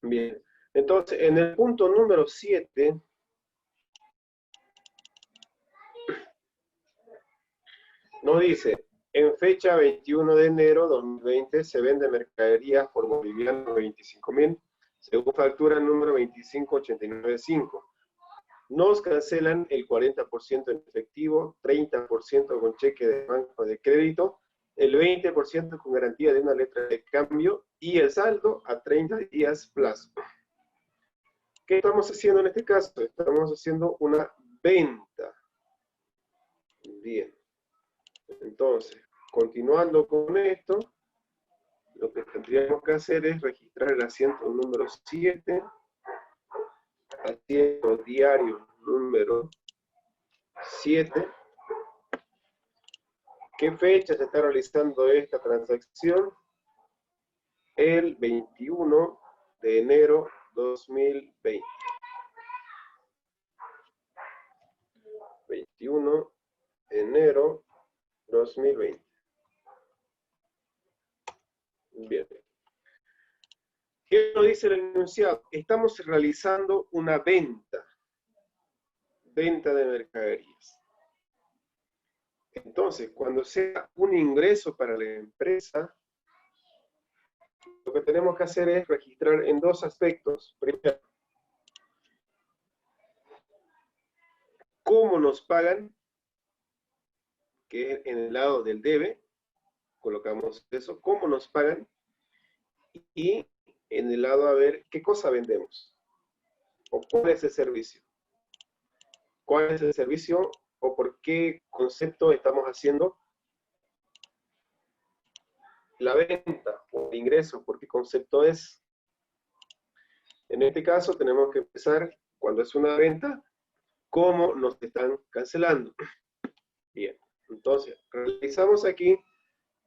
Bien. Entonces, en el punto número 7, nos dice, en fecha 21 de enero de 2020 se vende mercaderías por boliviano 25.000, según factura número 25895. Nos cancelan el 40% en efectivo, 30% con cheque de banco de crédito, el 20% con garantía de una letra de cambio y el saldo a 30 días plazo. ¿Qué estamos haciendo en este caso? Estamos haciendo una venta. Bien. Entonces, continuando con esto, lo que tendríamos que hacer es registrar el asiento número 7, asiento diario número 7. ¿Qué fecha se está realizando esta transacción? El 21 de enero 2020. 21 de enero 2020. Bien. ¿Qué nos dice el enunciado? Estamos realizando una venta. Venta de mercaderías. Entonces, cuando sea un ingreso para la empresa, lo que tenemos que hacer es registrar en dos aspectos. Primero, cómo nos pagan, que en el lado del debe, colocamos eso, cómo nos pagan, y en el lado a ver qué cosa vendemos, o cuál es el servicio. ¿Cuál es el servicio o por qué concepto estamos haciendo la venta o el ingreso? ¿Por qué concepto es? En este caso tenemos que empezar, cuando es una venta, cómo nos están cancelando. Bien, entonces realizamos aquí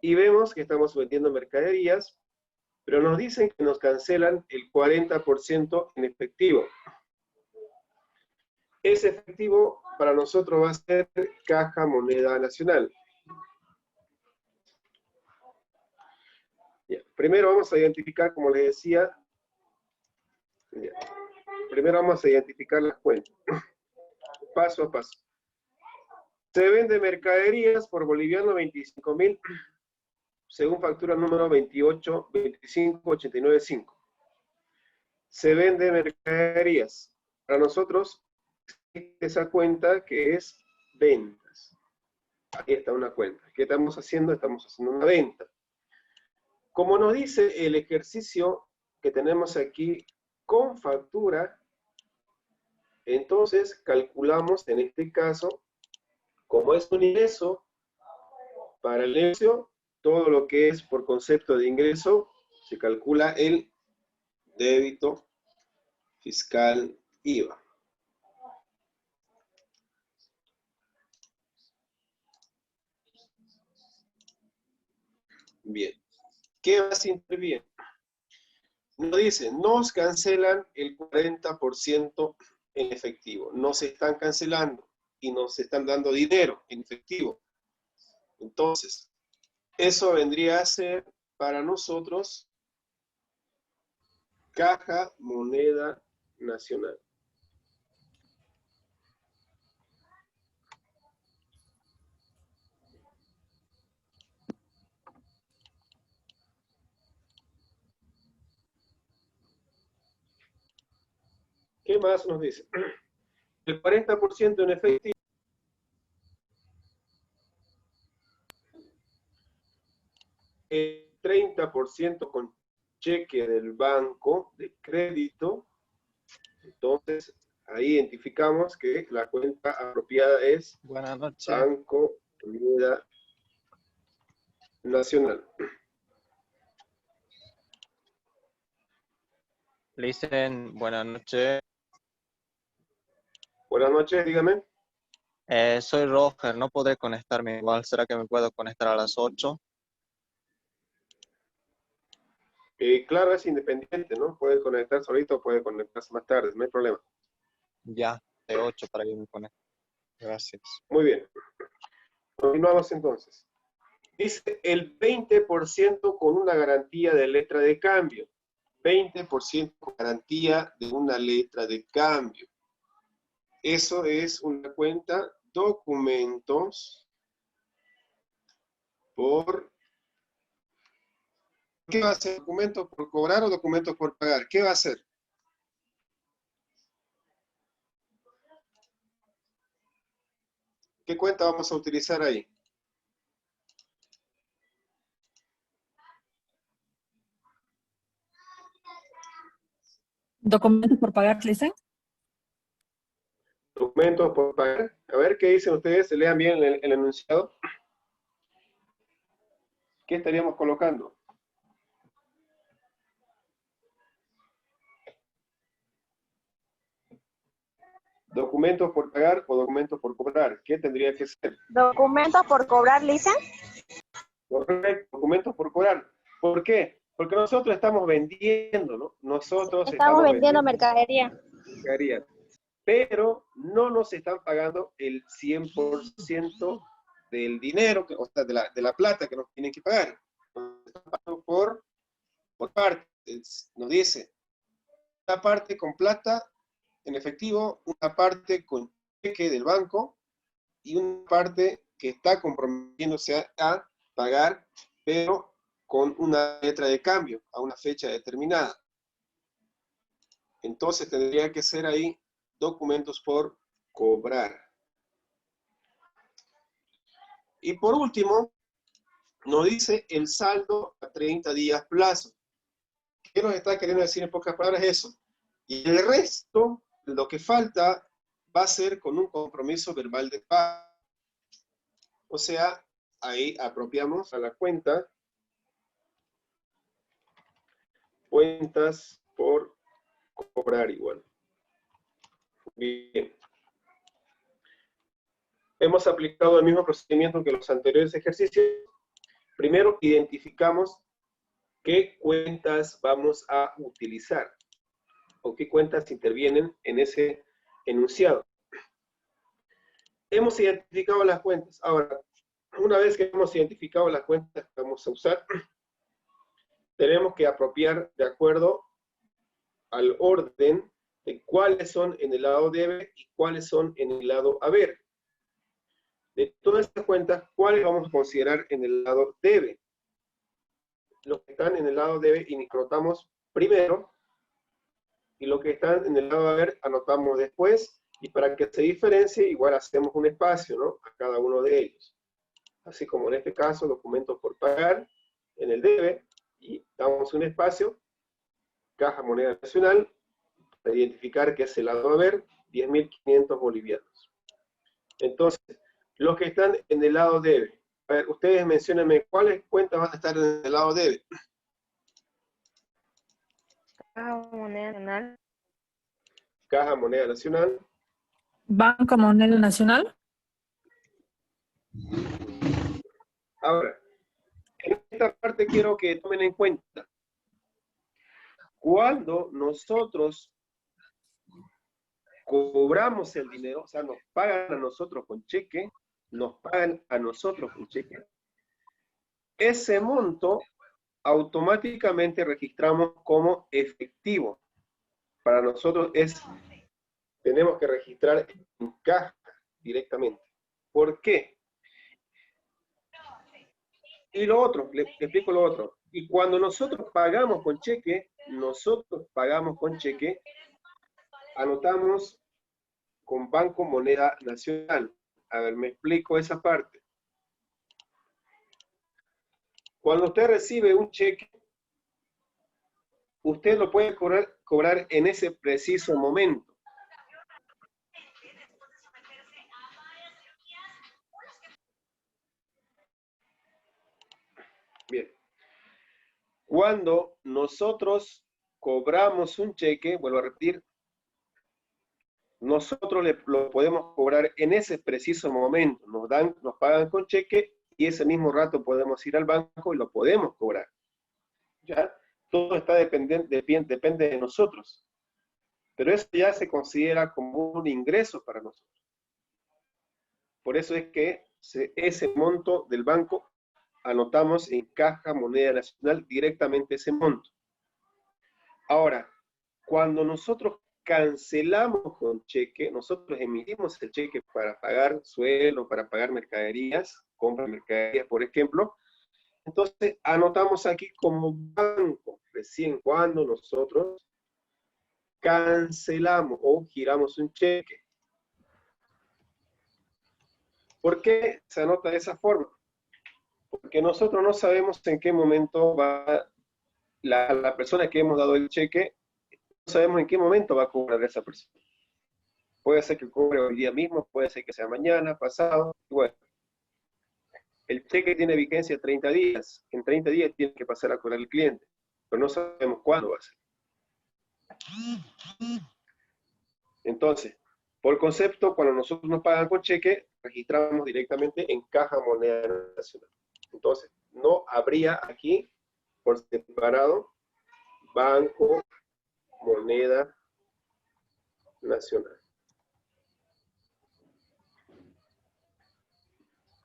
y vemos que estamos vendiendo mercaderías, pero nos dicen que nos cancelan el 40% en efectivo. Ese efectivo para nosotros va a ser caja moneda nacional. Bien, primero vamos a identificar, como les decía, bien, primero vamos a identificar las cuentas, paso a paso. Se vende mercaderías por boliviano 25.000, según factura número 2825895. Se vende mercaderías. Para nosotros, esa cuenta que es ventas. Ahí está una cuenta. ¿Qué estamos haciendo? Estamos haciendo una venta. Como nos dice el ejercicio que tenemos aquí con factura, entonces calculamos en este caso, como es un ingreso, para el negocio, todo lo que es por concepto de ingreso, se calcula el débito fiscal IVA. Bien. ¿Qué más interviene? Nos dice, nos cancelan el 40% en efectivo. Nos están cancelando y nos están dando dinero en efectivo. Entonces, eso vendría a ser para nosotros caja moneda nacional. ¿Qué más nos dice? El 40% en efectivo. El 30% con cheque del banco de crédito. Entonces, ahí identificamos que la cuenta apropiada es Buenas noches. Banco Moneda Nacional. Le dicen buenas noches. Buenas noches, dígame. Soy Roger, no podré conectarme igual. ¿Será que me puedo conectar a las 8? Claro, es independiente, ¿no? Puede conectarse ahorita o puede conectarse más tarde, no hay problema. Ya, de 8 para que me conecte. Gracias. Muy bien. Continuamos entonces. Dice el 20% con una garantía de letra de cambio. 20% garantía de una letra de cambio. Eso es una cuenta documentos por... ¿Qué va a ser? ¿Documentos por cobrar o documentos por pagar? ¿Qué va a hacer? ¿Qué cuenta vamos a utilizar ahí? ¿Documentos por pagar, dicen? Documentos por pagar. A ver qué dicen ustedes, se lean bien el enunciado. ¿Qué estaríamos colocando? ¿Documentos por pagar o documentos por cobrar? ¿Qué tendría que ser? Documentos por cobrar, Lisa. Correcto, documentos por cobrar. ¿Por qué? Porque nosotros estamos vendiendo, ¿no? Nosotros Estamos vendiendo mercadería. mercadería, pero no nos están pagando el 100% del dinero, o sea, de la plata que nos tienen que pagar. Nos están pagando por partes. Nos dice, una parte con plata en efectivo, una parte con cheque del banco y una parte que está comprometiéndose a pagar, pero con una letra de cambio a una fecha determinada. Entonces tendría que ser ahí documentos por cobrar. Y por último, nos dice el saldo a 30 días plazo. ¿Qué nos está queriendo decir en pocas palabras eso? Y el resto, lo que falta, va a ser con un compromiso verbal de pago. O sea, ahí apropiamos a la cuenta cuentas por cobrar igual. Bien. Hemos aplicado el mismo procedimiento que los anteriores ejercicios. Primero, identificamos qué cuentas vamos a utilizar o qué cuentas intervienen en ese enunciado. Hemos identificado las cuentas. Ahora, una vez que hemos identificado las cuentas que vamos a usar, tenemos que apropiar de acuerdo al orden de cuáles son en el lado debe y cuáles son en el lado haber. De todas estas cuentas, ¿cuáles vamos a considerar en el lado debe? Los que están en el lado debe anotamos primero, y los que están en el lado haber anotamos después, y para que se diferencie, igual hacemos un espacio, ¿no? A cada uno de ellos. Así como en este caso, documentos por pagar, en el debe, y damos un espacio, caja moneda nacional, para identificar que es el lado haber, 10.500 bolivianos. Entonces, los que están en el lado debe. A ver, ustedes menciónenme cuáles cuentas van a estar en el lado debe. Caja Moneda Nacional. Caja Moneda Nacional. Banco Moneda Nacional. Ahora, en esta parte quiero que tomen en cuenta. Cuando nosotros cobramos el dinero, o sea, nos pagan a nosotros con cheque, ese monto automáticamente registramos como efectivo. Para nosotros tenemos que registrar en caja directamente. ¿Por qué? Y lo otro, le explico lo otro. Y cuando nosotros pagamos con cheque, anotamos con Banco Moneda Nacional. A ver, me explico esa parte. Cuando usted recibe un cheque, usted lo puede cobrar en ese preciso momento. Bien. Cuando nosotros cobramos un cheque, vuelvo a repetir, nosotros lo podemos cobrar en ese preciso momento. Nos pagan con cheque y ese mismo rato podemos ir al banco y lo podemos cobrar. ¿Ya? Todo depende de nosotros. Pero eso ya se considera como un ingreso para nosotros. Por eso es que ese monto del banco anotamos en Caja Moneda Nacional directamente ese monto. Ahora, cuando nosotros cancelamos con cheque, nosotros emitimos el cheque para pagar sueldo, para pagar mercaderías, compra de mercaderías, por ejemplo, entonces anotamos aquí como banco, recién cuando nosotros cancelamos o giramos un cheque. ¿Por qué se anota de esa forma? Porque nosotros no sabemos en qué momento va la persona que hemos dado el cheque, no sabemos en qué momento va a cobrar esa persona. Puede ser que cobre hoy día mismo, puede ser que sea mañana, pasado, bueno. El cheque tiene vigencia 30 días. En 30 días tiene que pasar a cobrar el cliente, pero no sabemos cuándo va a ser. Entonces, por concepto, cuando nosotros nos pagan con cheque, registramos directamente en Caja Moneda Nacional. Entonces, no habría aquí, por separado, Banco Moneda Nacional.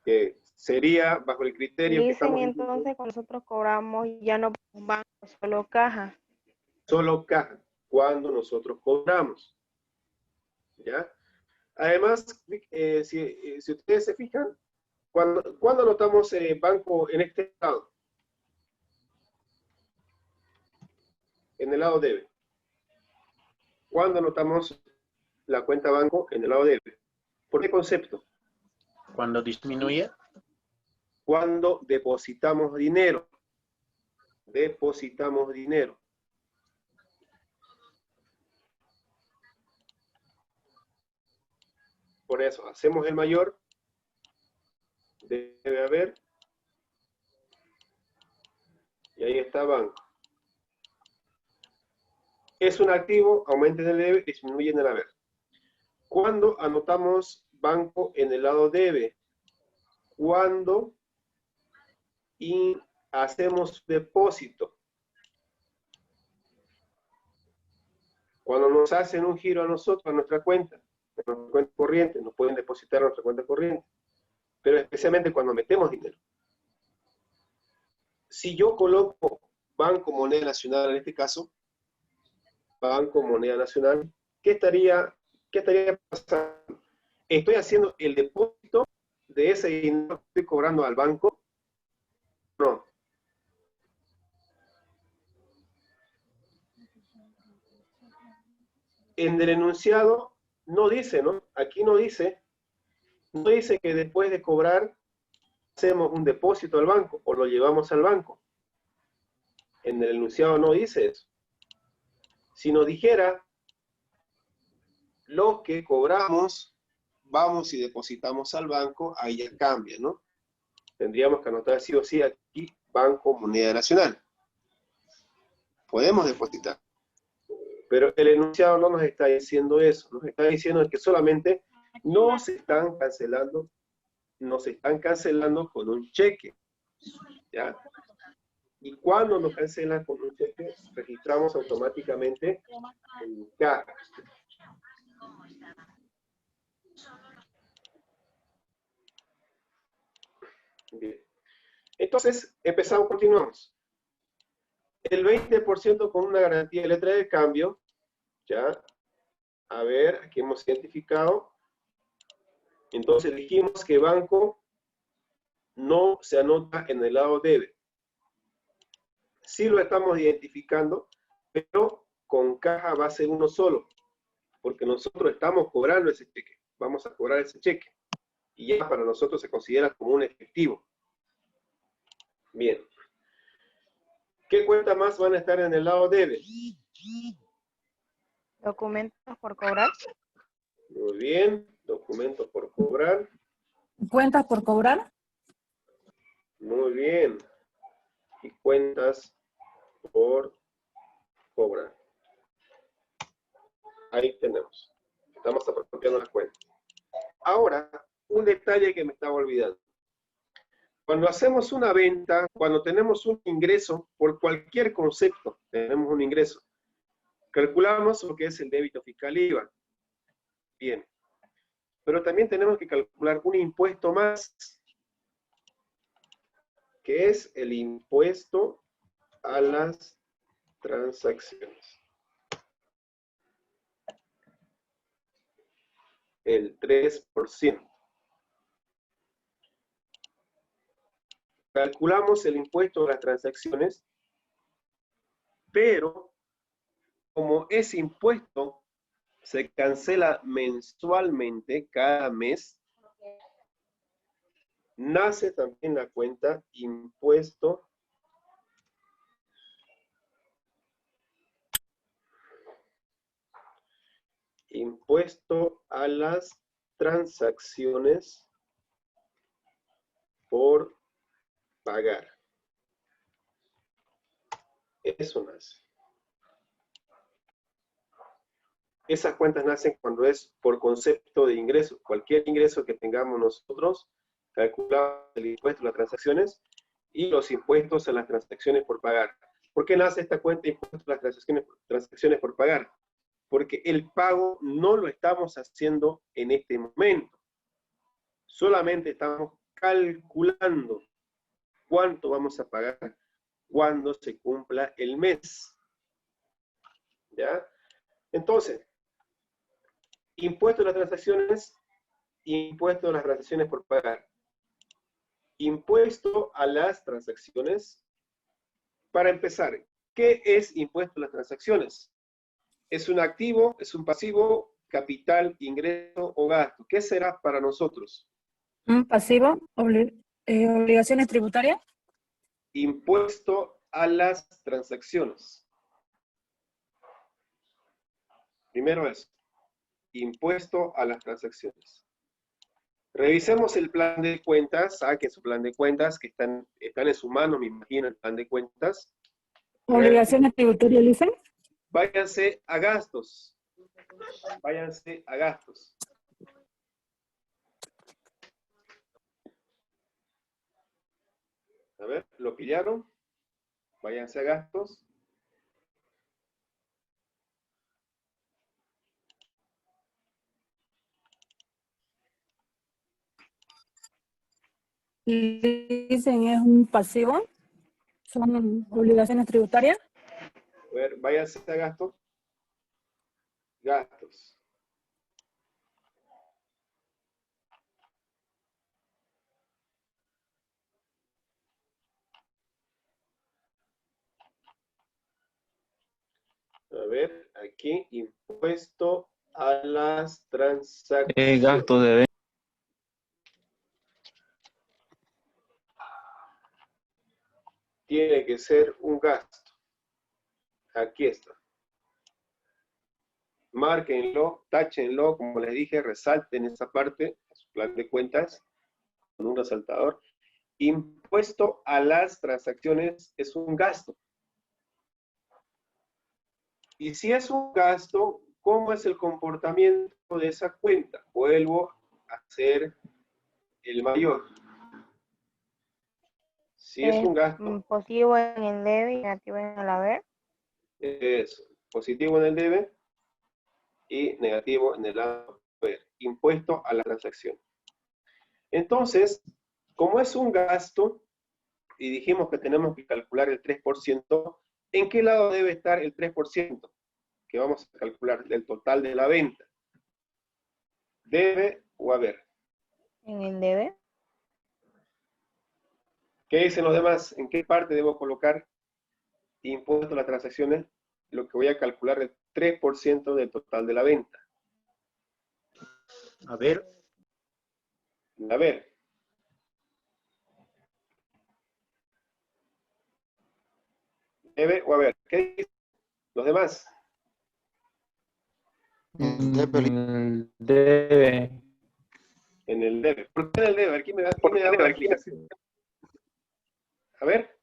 Que sería bajo el criterio que Dicen estamos entonces cuando nosotros cobramos ya no un banco, solo caja. solo caja cuando nosotros cobramos. ¿Ya? Además, si ustedes se fijan, cuando anotamos banco en este lado, en el lado debe. ¿Cuándo anotamos la cuenta banco en el lado debe? ¿Por qué concepto? Cuando disminuye. Cuando depositamos dinero. Depositamos dinero. Por eso, hacemos el mayor. Debe haber. Y ahí está banco. Es un activo, aumenta en el debe, disminuye en el haber. ¿Cuándo anotamos banco en el lado debe? Cuando hacemos depósito. Cuando nos hacen un giro a nosotros, a nuestra cuenta corriente, nos pueden depositar a nuestra cuenta corriente, pero especialmente cuando metemos dinero. Si yo coloco Banco Moneda Nacional en este caso, Banco Moneda Nacional, ¿qué estaría pasando? ¿Estoy haciendo el depósito de ese dinero que estoy cobrando al banco? No. En el enunciado no dice, ¿no? Aquí no dice que después de cobrar hacemos un depósito al banco o lo llevamos al banco. En el enunciado no dice eso. Si nos dijera lo que cobramos, vamos y depositamos al banco, ahí ya cambia, ¿no? Tendríamos que anotar sí o sí aquí Banco Moneda Nacional. Podemos depositar. Pero el enunciado no nos está diciendo eso. Nos está diciendo que solamente nos están cancelando con un cheque. ¿Ya? Y cuando nos cancelan con un cheque, registramos automáticamente en caja. Bien. Entonces, continuamos. El 20% con una garantía de letra de cambio, ¿ya? A ver, aquí hemos identificado. Entonces dijimos que banco no se anota en el lado debe. Sí lo estamos identificando, pero con caja va a ser uno solo, porque nosotros estamos cobrando ese cheque. Vamos a cobrar ese cheque. Y ya para nosotros se considera como un efectivo. Bien. ¿Qué cuentas más van a estar en el lado debe? Documentos por cobrar. Muy bien. Documentos por cobrar. ¿Cuentas por cobrar? Muy bien. Y cuentas por cobrar. Ahí tenemos. Estamos apropiando las cuentas. Ahora, un detalle que me estaba olvidando. Cuando hacemos una venta, cuando tenemos un ingreso, por cualquier concepto, tenemos un ingreso, calculamos lo que es el débito fiscal IVA. Bien. Pero también tenemos que calcular un impuesto más, que es el impuesto a las transacciones. El 3%. Calculamos el impuesto a las transacciones, pero como ese impuesto se cancela mensualmente cada mes, nace también la cuenta impuesto a las transacciones por pagar. Eso nace. Esas cuentas nacen cuando es por concepto de ingreso. Cualquier ingreso que tengamos nosotros, calculamos el impuesto a las transacciones y los impuestos a las transacciones por pagar. ¿Por qué nace esta cuenta de impuestos a las transacciones por pagar? Porque el pago no lo estamos haciendo en este momento. Solamente estamos calculando cuánto vamos a pagar cuando se cumpla el mes. ¿Ya? Entonces, impuesto a las transacciones, impuesto a las transacciones por pagar. Impuesto a las transacciones. Para empezar, ¿qué es impuesto a las transacciones? ¿Es un activo, es un pasivo, capital, ingreso o gasto? ¿Qué será para nosotros? Un pasivo, obligaciones tributarias. Impuesto a las transacciones. Primero es impuesto a las transacciones. Revisemos el plan de cuentas, saquen su plan de cuentas, que están en su mano, me imagino, el plan de cuentas. Obligaciones tributarias, Lisa. Váyanse a gastos. Váyanse a gastos. A ver, ¿lo pillaron? Váyanse a gastos. Dicen es un pasivo. Son obligaciones tributarias. A ver, váyanse a gastos. Gastos. A ver, aquí, impuesto a las transacciones. Gasto de venta. Tiene que ser un gasto. Aquí está. Márquenlo, táchenlo, como les dije, resalten esa parte, su plan de cuentas, con un resaltador. Impuesto a las transacciones es un gasto. Y si es un gasto, ¿cómo es el comportamiento de esa cuenta? Vuelvo a hacer el mayor. Si es un gasto, Positivo en el debe y negativo en el haber. es positivo en el debe y negativo en el haber. Impuesto a la transacción. Entonces, como es un gasto, y dijimos que tenemos que calcular el 3%, ¿en qué lado debe estar el 3%? Que vamos a calcular del total de la venta. ¿Debe o haber? En el debe. ¿Qué dicen los demás? ¿En qué parte debo colocar impuesto a las transacciones? Lo que voy a calcular el 3% del total de la venta. A ver, A ver. ¿Debe o haber? ¿Qué dicen los demás? Debe. En el debe. ¿Por qué en el debe? A ver, ¿quién me da una explicación? A ver.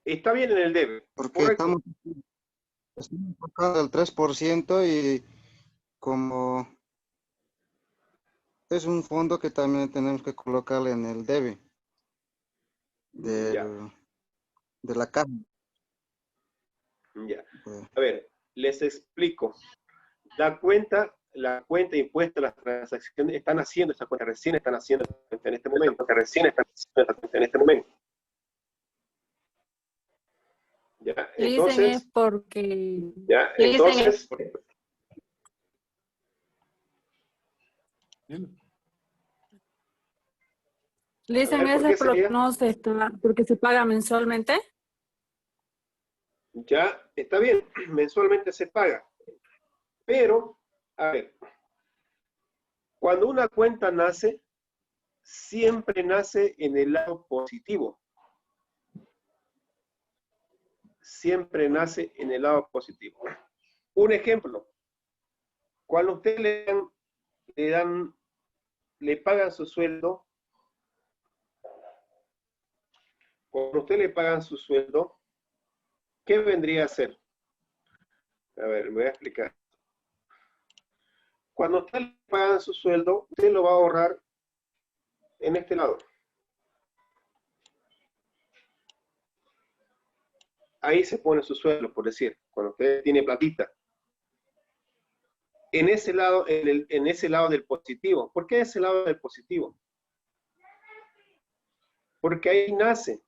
Está bien en el debe. Porque estamos enfocando el 3% y como es un fondo que también tenemos que colocarle en el debe de la caja. Ya. Pues, A ver, les explico. La cuenta impuesta a las transacciones, están haciendo esa cuenta, recién están haciendo en este momento, Leasing Entonces, es porque... ya, Leasing entonces, Leasing ¿por es qué por lo que sería? no se está, porque se paga mensualmente. Ya, está bien, mensualmente se paga. Pero, a ver, cuando una cuenta nace, siempre nace en el lado positivo. Siempre nace en el lado positivo. Un ejemplo, cuando usted le pagan su sueldo, cuando usted le pagan su sueldo, ¿qué vendría a ser? A ver, me voy a explicar. Cuando usted le pagan su sueldo, usted lo va a ahorrar en este lado. Ahí se pone su sueldo, por decir, cuando usted tiene platita. En ese lado, en ese lado del positivo. ¿Por qué ese lado del positivo? Porque ahí nace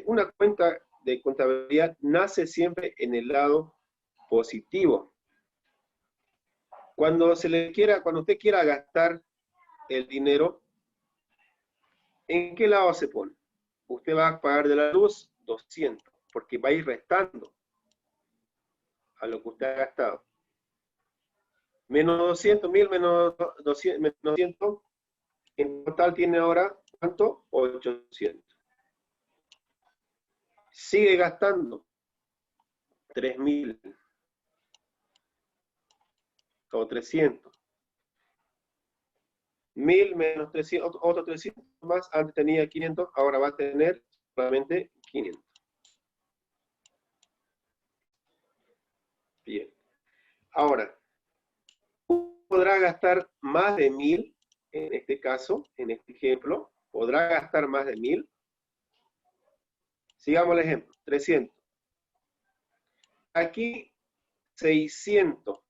una cuenta de contabilidad, nace siempre en el lado positivo. Cuando usted quiera gastar el dinero, ¿en qué lado se pone? Usted va a pagar de la luz 200, porque va a ir restando a lo que usted ha gastado. Menos 200, 1000 menos 200, menos 200, en total tiene ahora, ¿cuánto? 800. Sigue gastando 3000 o 300. 1000 menos 300, otro 300 más, antes tenía 500, ahora va a tener solamente 500. Bien. Ahora, podrá gastar más de 1000, en este caso, en este ejemplo, podrá gastar más de 1000. Sigamos el ejemplo, 300. Aquí, 600.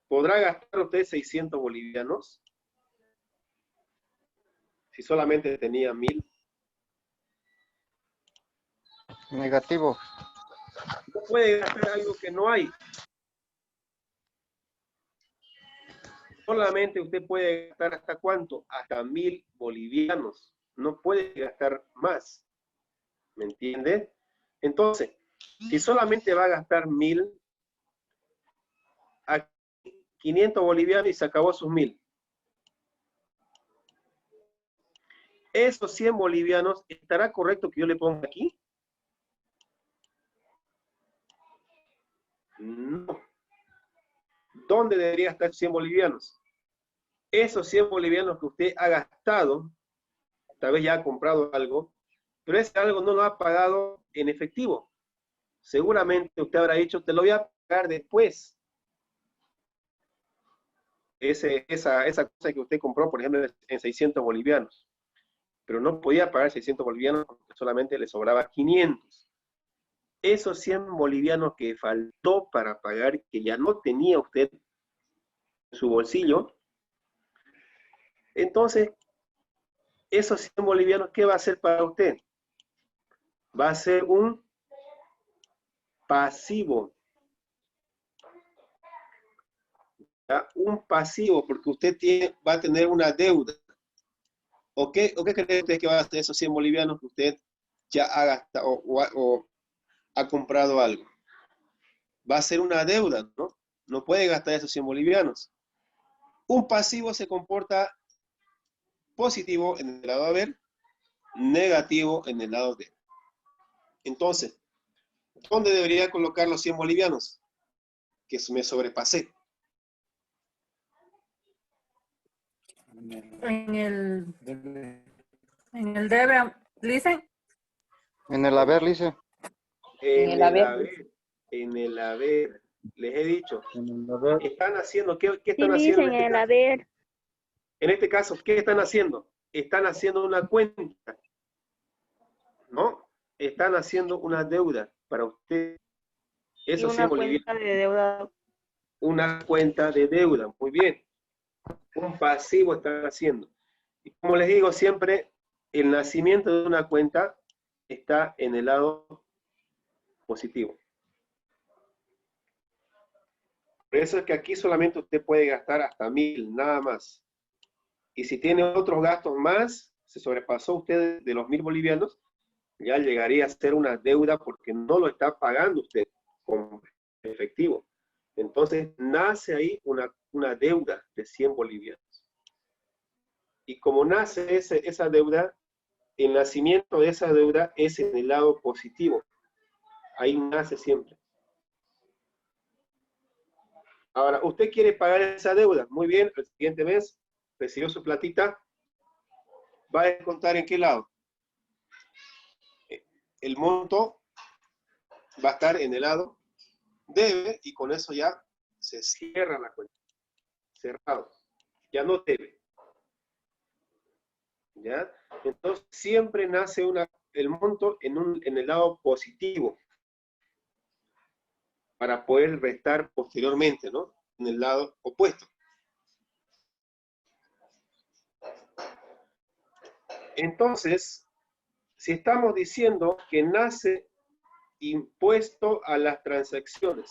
¿Podrá gastar usted 600 bolivianos? Si solamente tenía 1000. Negativo. No puede gastar algo que no hay. Solamente usted puede gastar ¿hasta cuánto? Hasta 1000 bolivianos. No puede gastar más. ¿Me entiende? Entonces, si solamente va a gastar 1000, a 500 bolivianos y se acabó sus 1000. Esos 100 bolivianos, ¿estará correcto que yo le ponga aquí? No. ¿Dónde debería estar 100 bolivianos? Esos 100 bolivianos que usted ha gastado, tal vez ya ha comprado algo, pero ese algo no lo ha pagado en efectivo. Seguramente usted habrá dicho, te lo voy a pagar después. Esa cosa que usted compró, por ejemplo, en 600 bolivianos. Pero no podía pagar 600 bolivianos porque solamente le sobraba 500. Esos 100 bolivianos que faltó para pagar, que ya no tenía usted en su bolsillo, entonces, esos 100 bolivianos, ¿qué va a hacer para usted? Va a ser un pasivo. ¿Ya? Un pasivo, porque usted va a tener una deuda. ¿O qué cree usted que va a hacer esos 100 bolivianos que usted ya ha gastado o ha comprado algo? Va a ser una deuda, ¿no? No puede gastar esos 100 bolivianos. Un pasivo se comporta positivo en el lado haber, negativo en el lado de. Entonces, ¿dónde debería colocar los 100 bolivianos? Que me sobrepasé. En el debe, Leasing. En el haber, dice. En el haber. En el haber. Les he dicho. En el haber. Están haciendo, ¿qué Sí, están haciendo dicen en este el caso? haber. En este caso, ¿qué están haciendo? Están haciendo una cuenta. ¿No? Están haciendo una deuda para usted. Y Eso sí, una boliviano. cuenta de deuda. Una cuenta de deuda. Muy bien. Un pasivo están haciendo. Y como les digo siempre, el nacimiento de una cuenta está en el lado positivo. Por eso es que aquí solamente usted puede gastar hasta 1000, nada más. Y si tiene otros gastos más, se sobrepasó usted de los 1000 bolivianos, ya llegaría a ser una deuda porque no lo está pagando usted con efectivo. Entonces nace ahí una deuda de 100 bolivianos. Y como nace esa deuda, el nacimiento de esa deuda es en el lado positivo. Ahí nace siempre. Ahora, usted quiere pagar esa deuda. Muy bien, el siguiente mes recibió su platita. ¿Va a descontar en qué lado? El monto va a estar en el lado debe y con eso ya se cierra la cuenta. Cerrado. Ya no debe. ¿Ya? Entonces siempre nace el monto en el lado positivo para poder restar posteriormente, ¿no? En el lado opuesto. Entonces, si estamos diciendo que nace impuesto a las transacciones,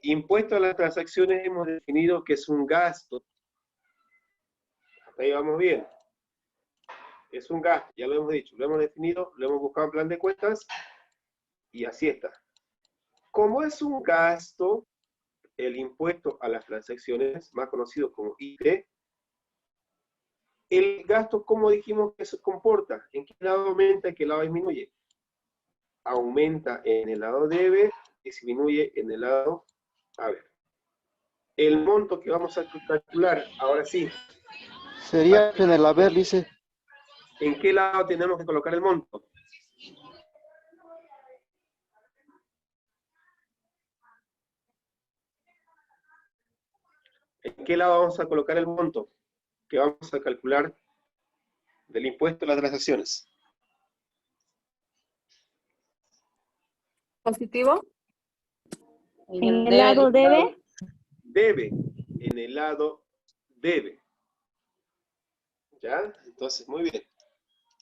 impuesto a las transacciones hemos definido que es un gasto. Hasta ahí vamos bien. Es un gasto, ya lo hemos dicho, lo hemos definido, lo hemos buscado en plan de cuentas y así está. Como es un gasto, el impuesto a las transacciones, más conocido como IT, el gasto, ¿cómo dijimos que se comporta? ¿En qué lado aumenta, en qué lado disminuye? Aumenta en el lado debe, disminuye en el lado haber. El monto que vamos a calcular, ahora sí. Sería en el haber, dice. ¿En qué lado tenemos que colocar el monto? ¿En qué lado vamos a colocar el monto que vamos a calcular del impuesto a las transacciones? Positivo. En el lado debe. Debe, en el lado debe. ¿Ya? Entonces, muy bien.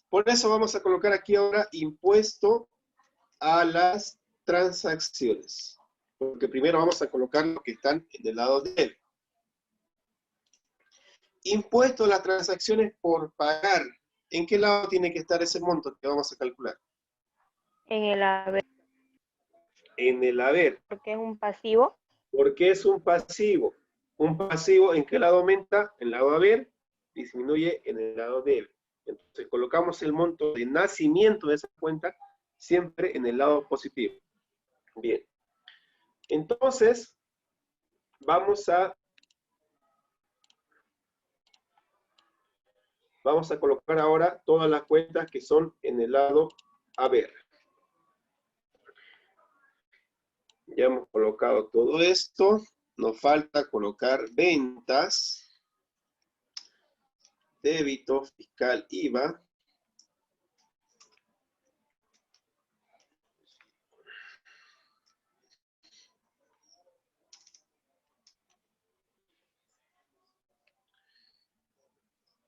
Por eso vamos a colocar aquí ahora impuesto a las transacciones. Porque primero vamos a colocar los que están en el lado debe. Impuesto a las transacciones por pagar. ¿En qué lado tiene que estar ese monto que vamos a calcular? En el haber. En el haber. Porque es un pasivo. Porque es un pasivo. Un pasivo, ¿en qué lado aumenta? En el lado haber, disminuye en el lado debe. Entonces colocamos el monto de nacimiento de esa cuenta siempre en el lado positivo. Bien. Entonces, vamos a colocar ahora todas las cuentas que son en el lado haber. Ya hemos colocado todo esto. Nos falta colocar ventas, débito, fiscal, IVA.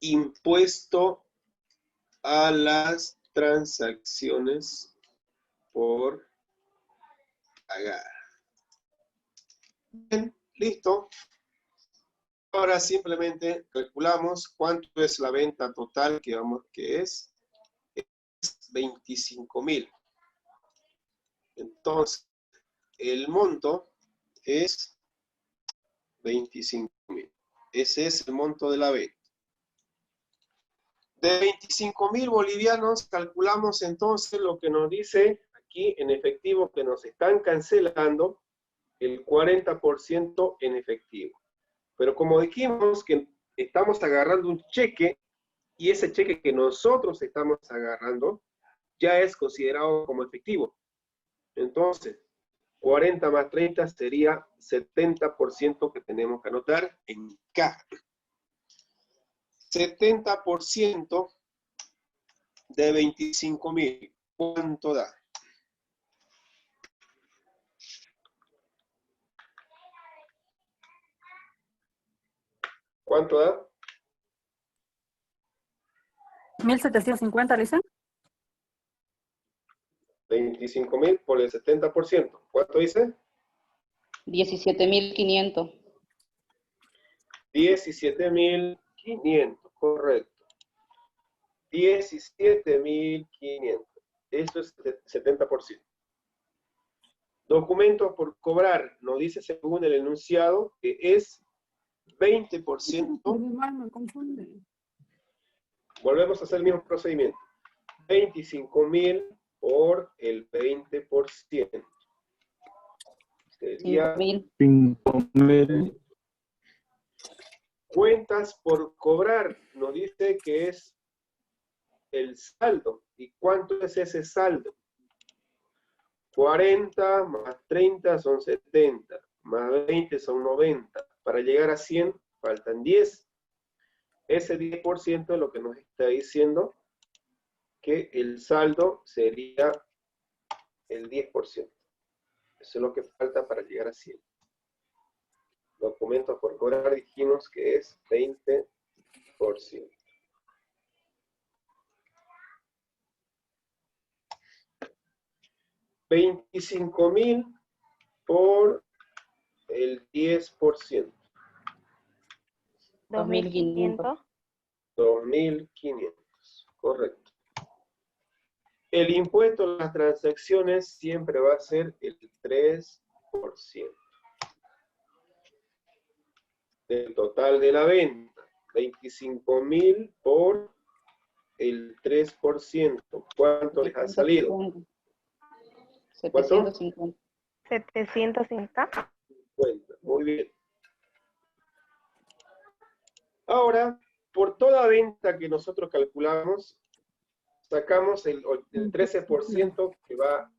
Impuesto a las transacciones por pagar. Bien, listo. Ahora simplemente calculamos cuánto es la venta total que es 25.000. Entonces, el monto es 25.000. Ese es el monto de la venta. De 25.000 bolivianos calculamos entonces lo que nos dice aquí en efectivo que nos están cancelando el 40% en efectivo. Pero como dijimos que estamos agarrando un cheque y ese cheque que nosotros estamos agarrando ya es considerado como efectivo. Entonces, 40 más 30 sería 70% que tenemos que anotar en caja. 70% de 25.000. ¿Cuánto da? ¿Cuánto da? 1750, dicen. 25.000 por el 70%. ¿Cuánto dice? 17.500. 17.500, correcto. 17.500. Esto es 70%. Documentos por cobrar. Nos dice según el enunciado que es 20%. Me confunde. Volvemos a hacer el mismo procedimiento. 25.000 por el 20%. Sería 5.000. cuentas por cobrar. Nos dice que es el saldo. ¿Y cuánto es ese saldo? 40 más 30 son 70, más 20 son 90. Para llegar a 100 faltan 10. Ese 10% es lo que nos está diciendo que el saldo sería el 10%. Eso es lo que falta para llegar a 100. Documentos por cobrar dijimos que es 20%. 25.000 por el 10%. 2.500. 2.500, correcto. El impuesto a las transacciones siempre va a ser el 3% del total de la venta. 25.000 por el 3%. ¿Cuánto les ha salido? 750. 750. Muy bien. Ahora, por toda venta que nosotros calculamos, sacamos el 13% que va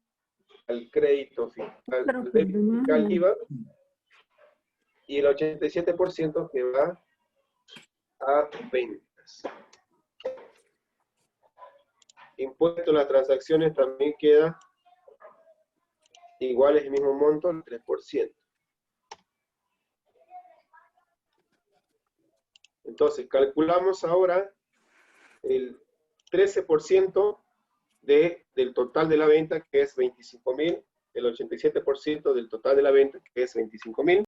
al crédito fiscal, al débito fiscal IVA, y el 87% que va a ventas. Impuesto a las transacciones también queda igual, es el mismo monto, el 3%. Entonces, calculamos ahora el 13% del total de la venta, que es 25.000, el 87% del total de la venta, que es 25.000,